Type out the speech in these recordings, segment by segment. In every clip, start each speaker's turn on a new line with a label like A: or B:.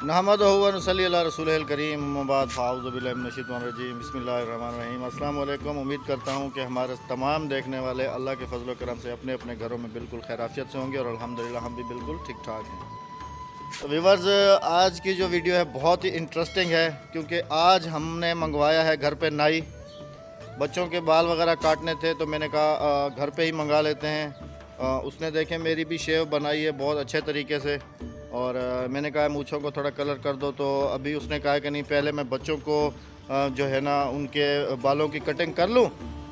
A: नहमदुहु व नसल्ली अला रसूलिल करीम बाद फ़ाऊज़ु बिल्लाहि मिनश शैतानिर रजीम बिस्मिल्लाहिर्रहमानिर्रहीम। अस्सलाम वालेकुम। उम्मीद करता हूँ कि हमारे तमाम देखने वाले अल्लाह के फजल करम से अपने अपने घरों में बिल्कुल खैराफियत से होंगे और अल्हम्दुलिल्लाह हम भी बिल्कुल ठीक ठाक हैं। तो व्यूअर्स, आज की जो वीडियो है बहुत ही इंटरेस्टिंग है क्योंकि आज हमने मंगवाया है घर पे नाई। बच्चों के बाल वगैरह काटने थे तो मैंने कहा घर पे ही मंगा लेते हैं। उसने देखें मेरी भी शेव बनाई है बहुत अच्छे तरीके से और मैंने कहा मूँछों को थोड़ा कलर कर दो, तो अभी उसने कहा कि नहीं पहले मैं बच्चों को जो है ना उनके बालों की कटिंग कर लूँ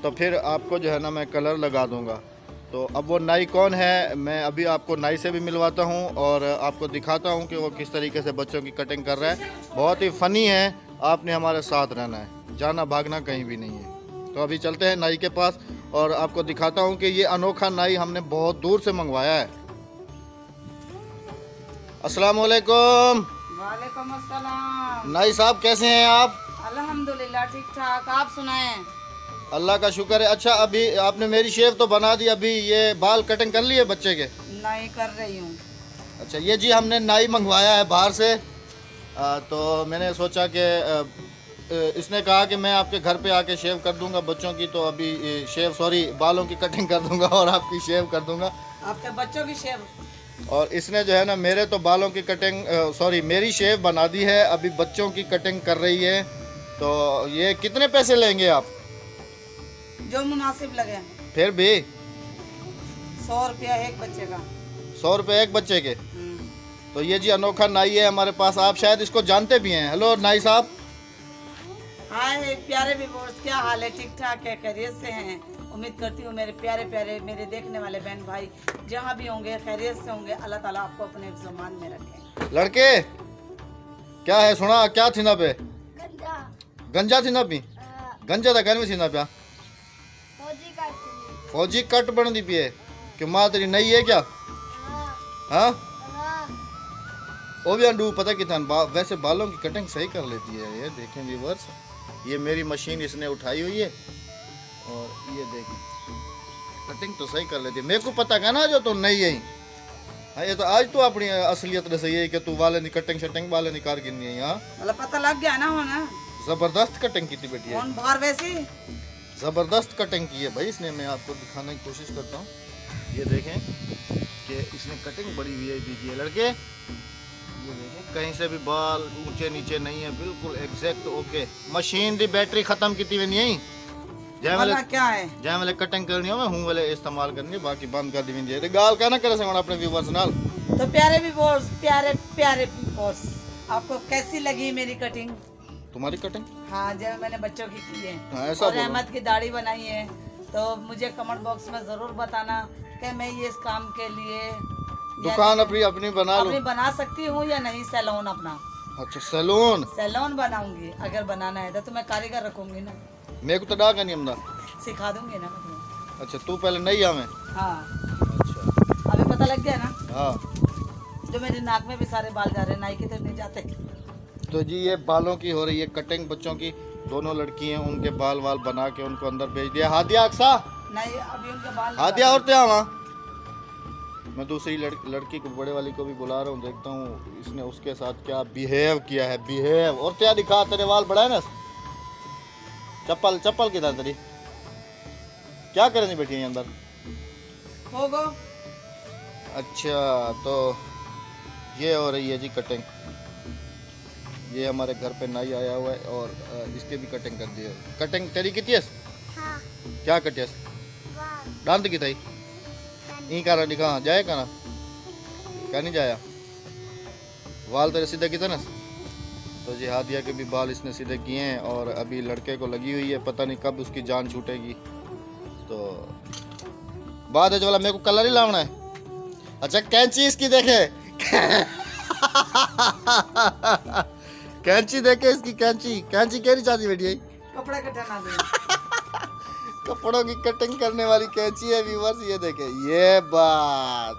A: तो फिर आपको जो है ना मैं कलर लगा दूँगा। तो अब वो नाई कौन है, मैं अभी आपको नाई से भी मिलवाता हूँ और आपको दिखाता हूँ कि वो किस तरीके से बच्चों की कटिंग कर रहा है। बहुत ही फ़नी है, आपने हमारे साथ रहना है, जाना भागना कहीं भी नहीं है। तो अभी चलते हैं नाई के पास और आपको दिखाता हूँ कि ये अनोखा नाई हमने बहुत दूर से मंगवाया है। अस्सलाम वालेकुम।
B: वालेकुम अस्सलाम।
A: नाई साहब कैसे हैं आप?
B: अल्हम्दुलिल्लाह ठीक ठाक, आप सुनाएं?
A: अल्लाह का शुक्र है। अच्छा, अभी आपने मेरी शेव तो बना दी, अभी ये बाल कटिंग कर लिए बच्चे के?
B: नहीं कर रही हूँ।
A: अच्छा, ये जी हमने नाई मंगवाया है बाहर से। तो मैंने सोचा कि इसने कहा कि मैं आपके घर पे आके शेव कर दूंगा बच्चों की, तो अभी बालों की कटिंग कर दूंगा और आपकी शेव कर दूंगा।
B: आपके बच्चों की शेव?
A: और इसने जो है ना मेरे तो बालों की कटिंग मेरी शेव बना दी है, अभी बच्चों की कटिंग कर रही है। तो ये कितने पैसे लेंगे आप?
B: जो मुनासिब लगे।
A: फिर भी
B: 100 रुपया एक बच्चे का।
A: 100 रुपये एक बच्चे के। तो ये जी अनोखा नाई है हमारे पास, आप शायद इसको जानते भी हैं। हेलो नाई साहब।
B: हाय प्यारे व्यूअर्स, क्या हाल है? ठीक ठाक है, खैरियत से हैं? उम्मीद करती हूँ मेरे प्यारे प्यारे मेरे देखने वाले बहन भाई जहाँ भी होंगे खैरियत से होंगे। अल्लाह ताला आपको अपने ज़मान में रखे।
A: लड़के क्या है, सुना क्या थी ना पे? गंजा थी ना पी? गंजा था कहने में थी ना प्या? फौजी कट बन दी पिए कि माँ तेरी नई है क्या? हाँ वो भी अंडू पता कितना वैसे बालों की कटिंग सही कर लेती है। ये देखें व्यूअर्स, ये मेरी मशीन इसने उठाई हुई है और ये देखें कटिंग तो सही कर लेती है। मेरे को पता क्या ना जो तो नहीं है। हाँ, ये तो आज तो अपनी असलियत सही है कि तू वाले नहीं कटिंग शटिंग वाले नहीं कार गिननी है यहाँ।
B: मतलब पता लग गया ना होना।
A: जबरदस्त कटिंग की थी बेटी,
B: कौन बाहर वैसी
A: जबरदस्त कटिंग की है भाई इसने। मैं आपको दिखाने की कोशिश करता हूँ, ये देखें कि इसने कटिंग बड़ी वीआईपी की है लड़के। ये देखें कहीं से भी बाल ऊंचे नीचे नहीं है, बिल्कुल एग्जैक्ट ओके। मशीन दी बैटरी खत्म की थी नहीं जय वाले
B: क्या है?
A: जय वाले कटिंग करनी हो मैं हूँ वाले इस्तेमाल करनी है, बाकी बंद कर दी है गाल क्या ना करे से अपने व्यूअर्स नाल।
B: तो प्यारे व्यूअर्स, प्यारे प्यारे व्यूअर्स, आपको कैसी लगी मेरी कटिंग?
A: तुम्हारी कटिंग?
B: हाँ, जब मैंने बच्चों की है।
A: हाँ, ऐसा
B: और अहमद की दाढ़ी बनाई है, तो मुझे कमेंट बॉक्स में जरूर बताना कि मैं ये इस काम के लिए
A: दुकान अपनी बना लो।
B: बना सकती हूँ या नहीं, सैलून अपना।
A: अच्छा सैलून
B: बनाऊंगी, अगर बनाना है तो मैं कारीगर रखूंगी ना।
A: मेरे को तो डा का नहीं हमदा
B: सिखा दूंगी ना मैं तुम्हें।
A: अच्छा तू पहले नहीं आ मैं?
B: हाँ
A: अच्छा
B: अभी पता लग गया ना।
A: हाँ,
B: जो मेरे नाक में भी सारे बाल जा रहे हैं, नाई के तो नहीं जाते।
A: तो जी ये बालों की हो रही है कटिंग बच्चों की। दोनों लड़की हैं, उनके बाल वाल बना के उनको अंदर भेज दिया। हादिया अक्सा
B: नहीं, अभी उनके बाल
A: हादिया और त्या वहाँ मैं दूसरी लड़की को बड़े वाली को भी बुला रहा हूँ, देखता हूँ इसने उसके साथ क्या बिहेव किया है। बिहेव और क्या दिखा, तेरे बाल बढ़ाए ना। चप्पल किधर तेरी? क्या करनी बैठी है अंदर?
B: होगो।
A: अच्छा तो ये हो रही है जी कटिंग। ये हमारे घर पे नाई आया हुआ है और इसके भी कटिंग कर दी है। कटिंग तेरी कितनी है?
C: हाँ,
A: क्या कटिया? दांत की थी यही करा दिखा जाए का ना क्या नहीं जाया बाल तेरे सीधे कितने ना। तो जी हादिया के भी बाल इसने सीधे किए हैं और अभी लड़के को लगी हुई है, पता नहीं कब उसकी जान छूटेगी। तो बाद है जो वाला मेरे को कलर ही लाना है। अच्छा कैंची इसकी देखे कैंची देखे इसकी, कैंची कह रही चाहती बेटी
B: कपड़े कटना दे।
A: कपड़ों की कटिंग करने वाली कैंची है व्यूअर्स, ये देखे ये बात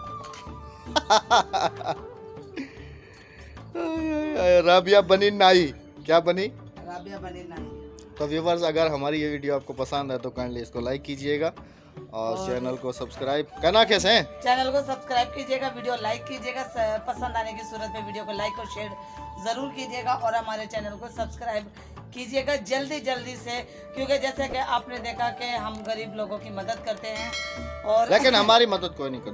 A: राबिया बनी नाई। क्या बनी?
B: राबिया बनी नाई।
A: तो व्यूअर्स अगर हमारी ये वीडियो आपको पसंद है तो काइंडली इसको लाइक कीजिएगा और चैनल को सब्सक्राइब करना कैसे है?
B: चैनल को सब्सक्राइब कीजिएगा, वीडियो लाइक कीजिएगा, पसंद आने की सूरत में वीडियो को लाइक और शेयर ज़रूर कीजिएगा और हमारे चैनल को सब्सक्राइब कीजिएगा जल्दी से, क्योंकि जैसे कि आपने देखा कि हम गरीब लोगों की मदद करते हैं और
A: लेकिन हमारी मदद कोई नहीं करता।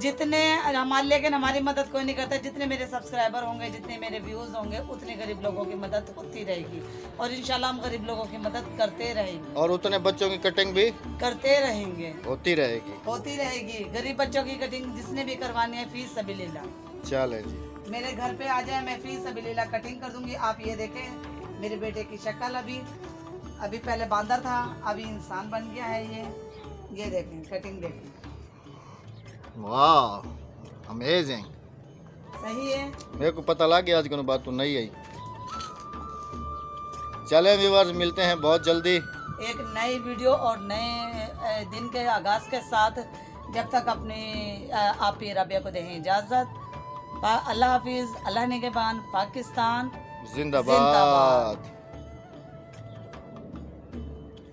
B: लेकिन हमारी मदद कोई नहीं करता। जितने मेरे सब्सक्राइबर होंगे, जितने मेरे व्यूज़ होंगे, उतने गरीब लोगों की मदद होती रहेगी और इंशाल्लाह हम गरीब लोगों की मदद करते रहेंगे
A: और उतने बच्चों की कटिंग भी
B: करते रहेंगे,
A: होती रहेगी।
B: गरीब बच्चों की कटिंग जिसने भी करवानी है फीस सबिलिल्लाह
A: चले जी।
B: मेरे घर पे आ जाए, मैं फीस सबिलिल्लाह कटिंग कर दूंगी। आप ये देखें मेरे बेटे की शक्ल, अभी पहले बांदर था, अभी इंसान बन गया है। ये देखें, कटिंग देखें,
A: वाह अमेजिंग।
B: सही है।
A: मेरे को पता लग गया आज कोनो बात तो नहीं आई। चले व्यूअर्स, मिलते हैं बहुत जल्दी
B: एक नई वीडियो और नए दिन के आगाज के साथ। जब तक अपनी आप रबिया को दें इजाज़त। अल्लाह हाफिज़, अल्लाह निगहबान, पाकिस्तान
A: जिंदाबाद।